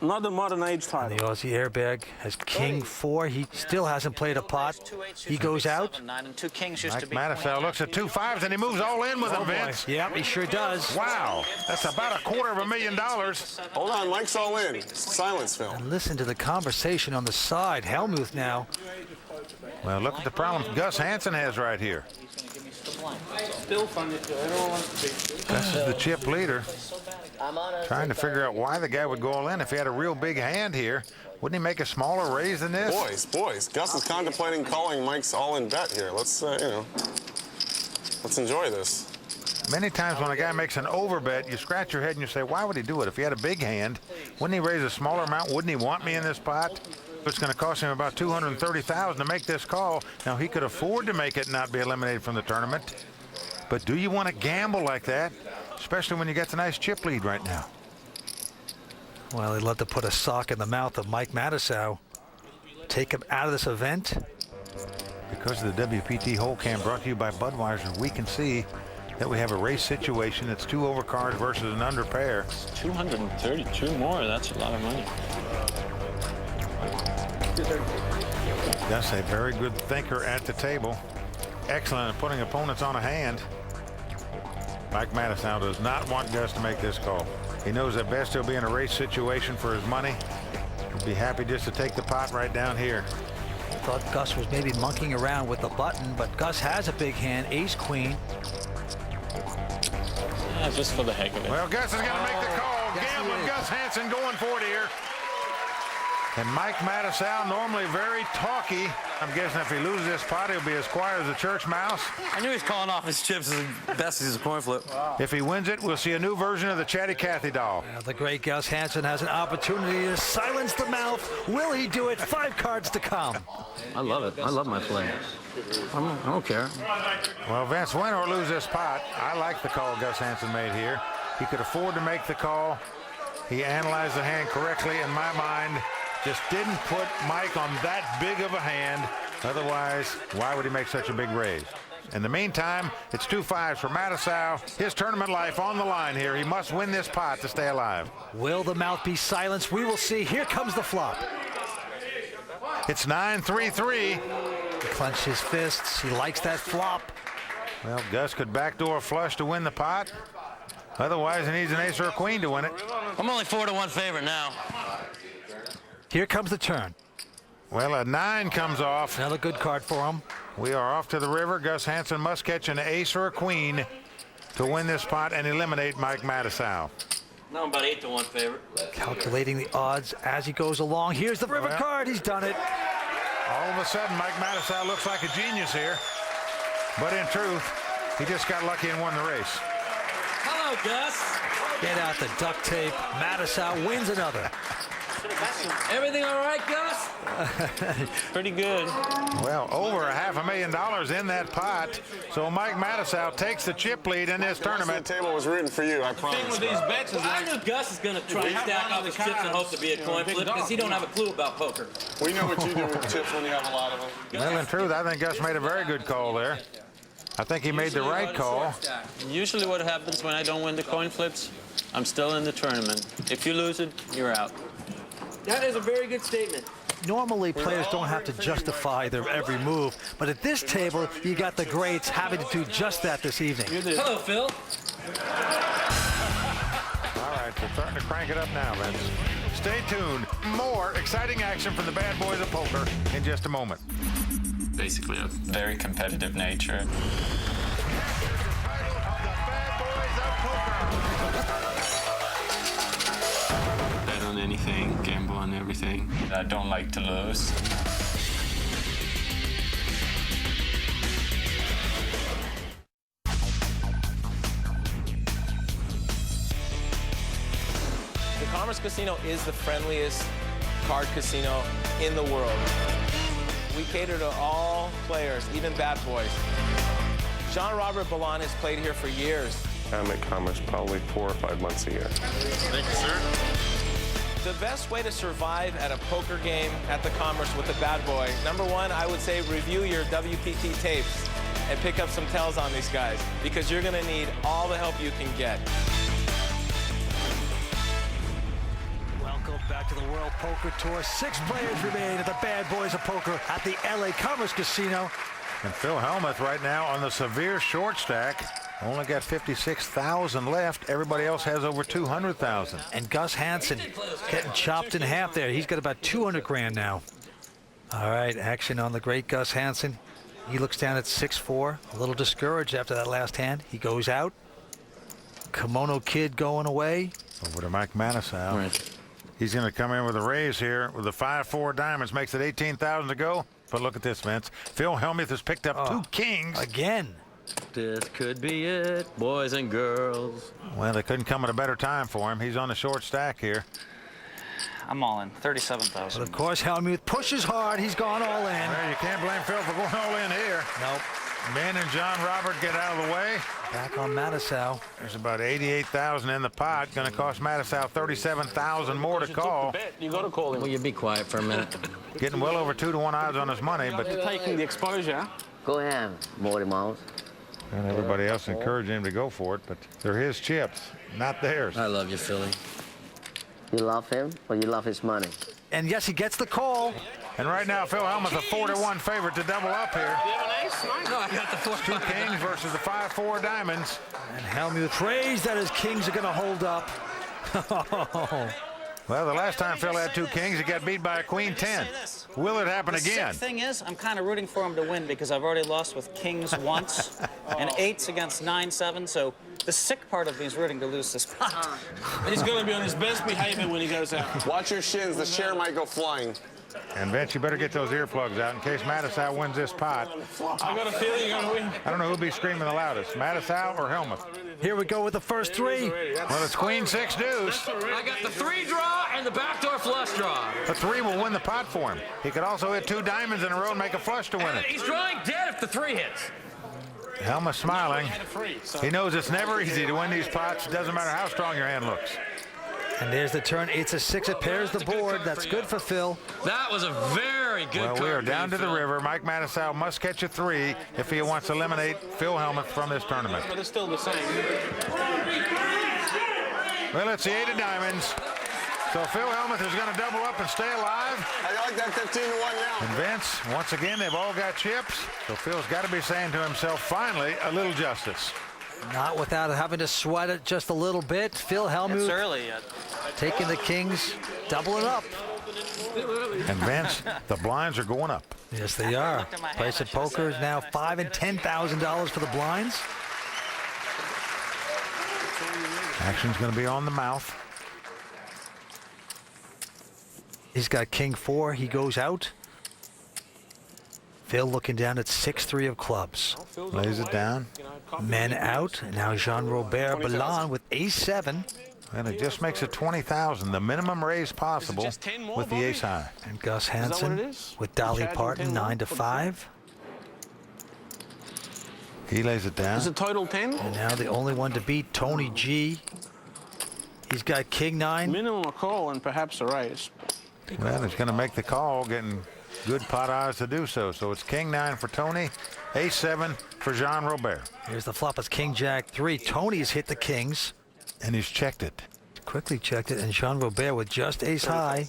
not the modern age title. And the Aussie airbag has king 4. He still hasn't played a pot. He goes out. Mike Matusow looks at 2 5s and he moves all in with them, Vince. Yep, he sure does. Wow, that's about $250,000. Hold on, Mike's all in. Silence, Phil. And listen to the conversation on the side. Hellmuth now. Well, look at the problem Gus Hansen has right here. Gus is the chip leader. Trying to figure out why the guy would go all in. If he had a real big hand here, wouldn't he make a smaller raise than this? Boys, Gus is contemplating calling Mike's all-in bet here. Let's, let's enjoy this. Many times when a guy makes an overbet, you scratch your head and you say, why would he do it? If he had a big hand, wouldn't he raise a smaller amount? Wouldn't he want me in this pot? It's going to cost him about $230,000 to make this call. Now, he could afford to make it and not be eliminated from the tournament. But do you want to gamble like that, especially when you get the nice chip lead right now? Well, he'd love to put a sock in the mouth of Mike Matusow. Take him out of this event. Because of the WPT hole cam brought to you by Budweiser, we can see that we have a race situation. It's 2 overcards versus an under pair. 232 more. That's a lot of money. That's a very good thinker at the table. Excellent at putting opponents on a hand. Mike Matusow does not want Gus to make this call. He knows at best he'll be in a race situation for his money. He'll be happy just to take the pot right down here. I thought Gus was maybe monkeying around with the button, but Gus has a big hand, ace-queen. Yeah, just for the heck of it. Well, Gus is going to make the call. Gambling Gus Hansen going for it here. And Mike Matusow, normally very talky. I'm guessing if he loses this pot, he'll be as quiet as a church mouse. I knew he was calling off his chips as best as a coin flip. Wow. If he wins it, we'll see a new version of the Chatty Cathy doll. The great Gus Hansen has an opportunity to silence the mouth. Will he do it? 5 cards to come. I love it. I love my play. I don't care. Well, Vince, win or lose this pot, I like the call Gus Hansen made here. He could afford to make the call. He analyzed the hand correctly in my mind. Just didn't put Mike on that big of a hand. Otherwise, why would he make such a big raise? In the meantime, it's 2 5s for Matusow. His tournament life on the line here. He must win this pot to stay alive. Will the mouth be silenced? We will see. Here comes the flop. It's 9-3-3. He clenched his fists. He likes that flop. Well, Gus could backdoor flush to win the pot. Otherwise, he needs an ace or a queen to win it. I'm only 4-1 favorite now. Here comes the turn. Well, a 9 comes off. Another good card for him. We are off to the river. Gus Hansen must catch an ace or a queen to win this pot and eliminate Mike Matusow. Now I'm about 8-1 favorite. Calculating the odds as he goes along. Here's the river card. He's done it. All of a sudden, Mike Matusow looks like a genius here. But in truth, he just got lucky and won the race. Hello, Gus. Get out the duct tape. Matusow wins another. Everything all right, Gus? Pretty good. Well, over $500,000 in that pot. So Mike Matusow takes the chip lead in this tournament. The table was rooting for you, I promise. The thing with these bets is I knew Gus is going to try and stack all his chips and hope to be a coin flip because he don't have a clue about poker. We know what you do with chips when you have a lot of them. Well, in truth, I think Gus made a very good call there. I think he made the right call. Usually what happens when I don't win the coin flips, I'm still in the tournament. If you lose it, you're out. That is a very good statement. Normally, players don't have to justify their every move, but at this table, you got the greats having to do just that this evening. Hello, Phil. All right, we're starting to crank it up now, Vince. Stay tuned. More exciting action from the bad boys of poker in just a moment. Basically a very competitive nature. Bet on anything, gamble on everything. I don't like to lose. The Commerce Casino is the friendliest card casino in the world. We cater to all players, even bad boys. Jean-Robert Ballande has played here for years. I'm at Commerce probably 4 or 5 months a year. Thank you, sir. The best way to survive at a poker game at the Commerce with a bad boy, number one, I would say review your WPT tapes and pick up some tells on these guys because you're going to need all the help you can get. Welcome Back to the World Poker Tour. 6 players remain at the Bad Boys of Poker at the LA Commerce Casino. And Phil Hellmuth right now on the severe short stack. Only got 56,000 left. Everybody else has over 200,000. And Gus Hansen getting chopped in half there. He's got about 200 grand now. All right, action on the great Gus Hansen. He looks down at 6-4, a little discouraged after that last hand. He goes out. Kimono Kid going away. Over to Mike Matusow. Right. He's going to come in with a raise here with the 5-4 diamonds. Makes it 18,000 to go. But look at this, Vince. Phil Hellmuth has picked up 2 kings. Again. This could be it, boys and girls. Well, they couldn't come at a better time for him. He's on the short stack here. I'm all in. 37,000. But of course, Hellmuth pushes hard. He's gone all in. Well, you can't blame Phil for going all in here. Nope. Ben and John Robert get out of the way. Back on Matusow. There's about 88,000 in the pot. Going to cost Matusow 37,000 more to call. You got to call him. Will you be quiet for a minute? Getting well over 2-to-1 odds on his money, but Taking the exposure. Go ahead, Morty Mouse. and everybody else encouraging him to go for it. But they're his chips, not theirs. I love you, Philly. You love him or you love his money? And yes, he gets the call. And right now, Phil Hellmuth a 4-to-1 favorite to double up here. No, I got the 4. 2 kings versus the 5-4 diamonds. And Hellmuth prays that his kings are going to hold up. Well, the last time Phil had 2 kings, he got beat by a queen 10. Will it happen again? The thing is, I'm kind of rooting for him to win because I've already lost with kings once and 8s against 9-7. So the sick part of me is rooting to lose this pot. He's going to be on his best behavior when he goes out. Watch your shins. The chair might go flying. And Vince, you better get those earplugs out in case Matusow wins this pot. I got a feeling you're going to win. I don't know who'll be screaming the loudest, Matusow or Hellmuth. Here we go with the first 3. Well, it's queen 6 deuce. I got the 3 draw and the backdoor flush draw. The 3 will win the pot for him. He could also hit 2 diamonds in a row and make a flush to win it. He's drawing dead if the 3 hits. Hellmuth smiling. He knows it's never easy to win these pots. It doesn't matter how strong your hand looks. And there's the turn. It's a 6. It pairs the board. That's good for Phil. That was a very good Well, card. we are down to the Phil. river. Mike Matusow must catch a 3 if he wants to eliminate Phil Hellmuth from this tournament. But it's still the same. Well, it's the 8 of diamonds. So Phil Hellmuth is going to double up and stay alive. I like that 15-1 now. And Vince, once again, they've all got chips. So Phil's got to be saying to himself, finally, a little justice. Not without having to sweat it just a little bit. Phil It's Hellmuth early yet. taking the kings, doubling up. And Vince, the blinds are going up. Yes, they are. looked at my hand, Price I of should've poker is said now that. $5,000 and $10,000 for the blinds. Action's going to be on the mouth. He's got king 4. He goes out. Phil looking down at 6-3 of clubs. Lays it down. Men out. And now Jean-Robert Ballande with ace-7. And it just makes it 20,000, the minimum raise possible just 10 more, with the Bobby? ace high. And Gus what it Hansen is? with Dolly Charging Parton 10 more 9-5. He lays it down. Is it total 10? And now the only one to beat, Tony G. He's got king 9. Minimum a call and perhaps a raise. Well, he's going to make the call, getting good pot odds to do so. So it's king 9 for Tony, ace 7 for Jean Robert. Here's the flop. It's king jack 3. Tony's hit the kings. And he's checked it. Quickly checked it. And Jean Robert with just ace high.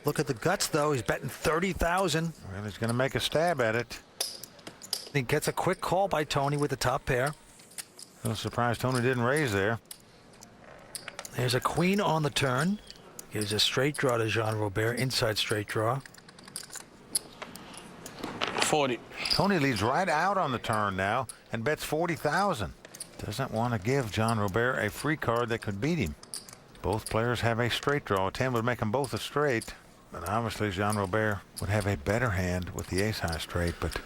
Look at the guts, though. He's betting 30,000. Well, he's going to make a stab at it. He gets a quick call by Tony with the top pair. A little surprised Tony didn't raise there. There's a queen on the turn. Gives a straight draw to Jean Robert. Inside straight draw. 40. Tony leads right out on the turn now and bets 40,000. Doesn't want to give Jean Robert a free card that could beat him. Both players have a straight draw. A 10 would make them both a straight. But obviously Jean Robert would have a better hand with the ace high straight. But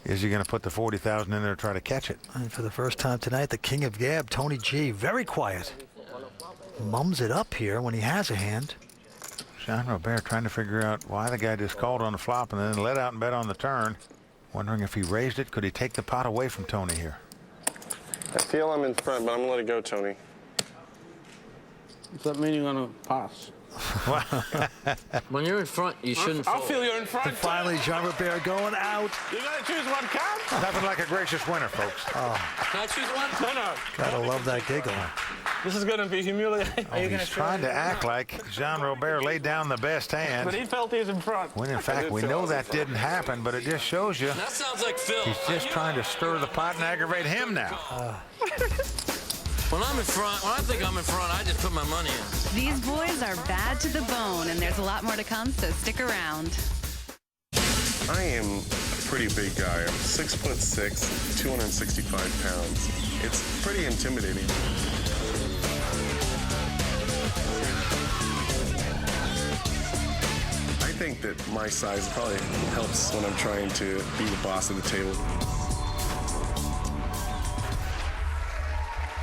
is he going to put the 40,000 in there to try to catch it? And for the first time tonight, the king of gab, Tony G. Very quiet. Mums it up here when he has a hand. Jean Robert trying to figure out why the guy just called on the flop and then let out and bet on the turn. Wondering if he raised it, could he take the pot away from Tony here? I feel I'm in front, but I'm going to let it go, Tony. Does that mean you're going to pass? When you're in front, you shouldn't I fold. feel you're in front. And finally, Jean Robert going out. You got to choose one card? Nothing like a gracious winner, folks. Can I choose one? No. Gotta love that giggle. This is going to be humiliating. Oh, he's trying to act like Jean Robert laid down the best hand. But he felt he was in front. When in fact we know that didn't happen, but it just shows you That sounds like Phil. he's just trying to stir the pot and aggravate him now. When I'm in front, when I think I'm in front, I just put my money in. These boys are bad to the bone, and there's a lot more to come, so stick around. I am a pretty big guy. I'm 6'6", 265 pounds. It's pretty intimidating. I think that my size probably helps when I'm trying to be the boss of the table.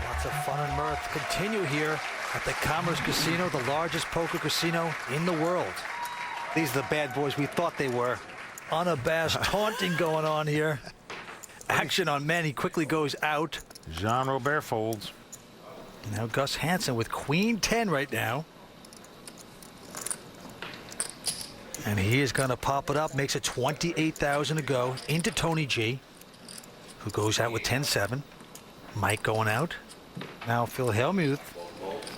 Lots of fun and mirth continue here at the Commerce Casino, the largest poker casino in the world. These are the bad boys we thought they were. Unabashed taunting going on here. Action on men. He quickly goes out. Jean Robert folds. Now Gus Hansen with Queen 10 right now. And he is going to pop it up. Makes it 28,000 to go into Tony G, who goes out with 10-7. Mike going out. Now Phil Hellmuth.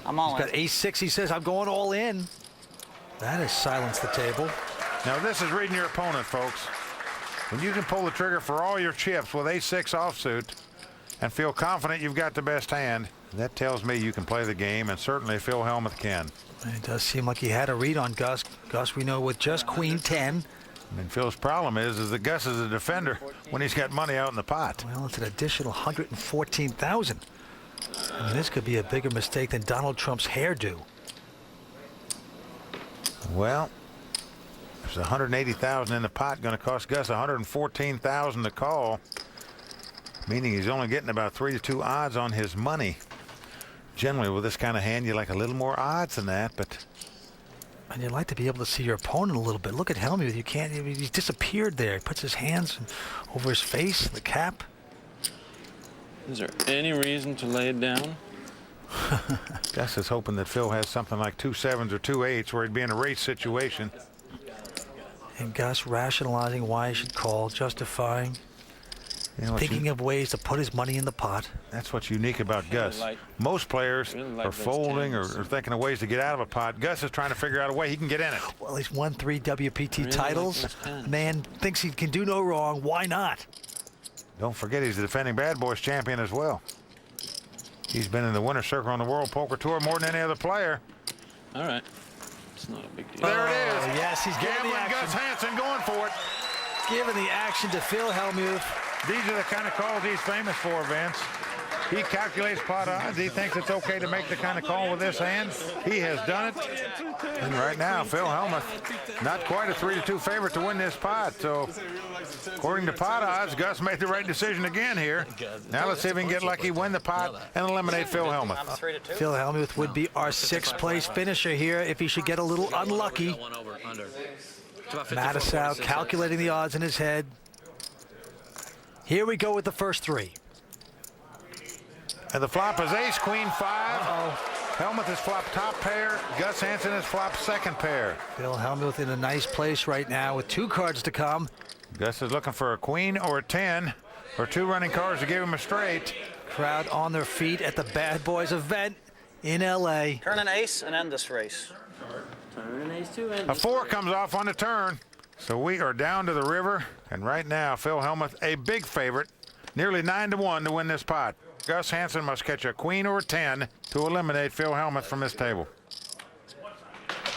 I'm all He's in. got ace-6. He says, I'm going all in. That has silenced the table. Now this is reading your opponent, folks. When you can pull the trigger for all your chips with ace-6 offsuit and feel confident you've got the best hand, that tells me you can play the game, and certainly Phil Hellmuth can. It does seem like he had a read on Gus. Gus, we know, with just Queen 10. And Phil's problem is that Gus is a defender when he's got money out in the pot. Well, it's an additional 114,000. I mean, this could be a bigger mistake than Donald Trump's hairdo. Well, there's 180,000 in the pot, going to cost Gus 114,000 to call, meaning he's only getting about 3-2 odds on his money. Generally, with this kind of hand, you like a little more odds than that, but And you'd like to be able to see your opponent a little bit. Look at Hellmuth. You can't. He's disappeared there. He puts his hands over his face, the cap. Is there any reason to lay it down? Gus is hoping that Phil has something like 2 7s or 2 8s where he'd be in a race situation. And Gus rationalizing why he should call, justifying, You know, thinking of ways to put his money in the pot. that's what's unique about Gus. Most players are folding or thinking of ways to get out of a pot. Gus is trying to figure out a way he can get in it. Well, he's won 3 WPT Really titles. like this pen. Man thinks he can do no wrong. Why not? Don't forget he's the defending Bad Boys champion as well. He's been in the winner's circle on the World Poker Tour more than any other player. All right. It's not a big deal. There it is. Oh, yes, he's giving the Gambling Gus action. Hansen going for it. Giving the action to Phil Hellmuth. These are the kind of calls he's famous for, Vince. He calculates pot odds. He thinks it's okay to make the kind of call with this hand. He has done it. And right now, Phil Hellmuth, not quite a 3-2 favorite to win this pot. So, according to pot odds, Gus made the right decision again here. Now let's see if he can get lucky, win the pot, and eliminate Phil Hellmuth. I'm 3-2. Phil Hellmuth would be our 6th place finisher here if he should get a little unlucky. One over, under. It's about 54, Matusow 46. calculating the odds in his head. Here we go with the first 3. And the flop is ace, queen, 5. Hellmuth has flopped top pair. Gus Hansen has flopped second pair. Phil Hellmuth in a nice place right now with 2 cards to come. Gus is looking for a queen or a 10, or 2 running cards to give him a straight. Crowd on their feet at the Bad Boys event in L.A. Turn an ace and end this race. A 4 comes off on the turn. So we are down to the river, and right now, Phil Hellmuth, a big favorite, nearly 9-1 to win this pot. Gus Hansen must catch a queen or a 10 to eliminate Phil Hellmuth from this table.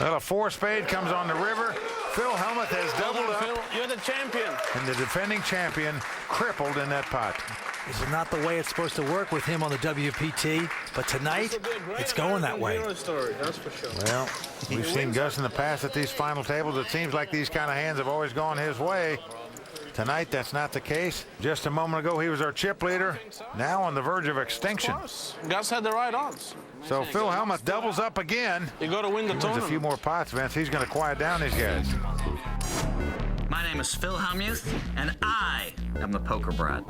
Well, a 4 spade comes on the river. Phil Hellmuth has doubled up, Phil, you're the champion. and the defending champion crippled in that pot. This is not the way it's supposed to work with him on the WPT, but tonight, it's going that way. Story, that's for sure. Well, we've seen Gus in the past at these final tables. It seems like these kind of hands have always gone his way. Tonight, that's not the case. Just a moment ago, he was our chip leader. Now on the verge of extinction. Gus had the right odds. So Phil Hellmuth doubles up again. You got to win the Wins a tournament. few more pots, Vince. He's going to quiet down these guys. My name is Phil Hellmuth, and I am the poker brat.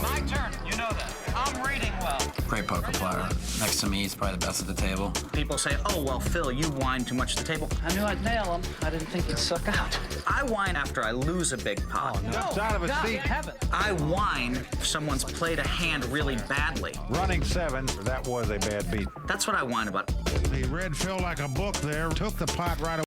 My turn. You know that. I'm reading well. great poker player. Next to me, he's probably the best at the table. People say, oh, well, Phil, you whine too much at the table. I knew I'd nail him. I didn't think he'd suck out. I whine after I lose a big pot. Jumps out of his seat. I whine if someone's played a hand really badly. Running 7, that was a bad beat. That's what I whine about. He read Phil like a book there, took the pot right away.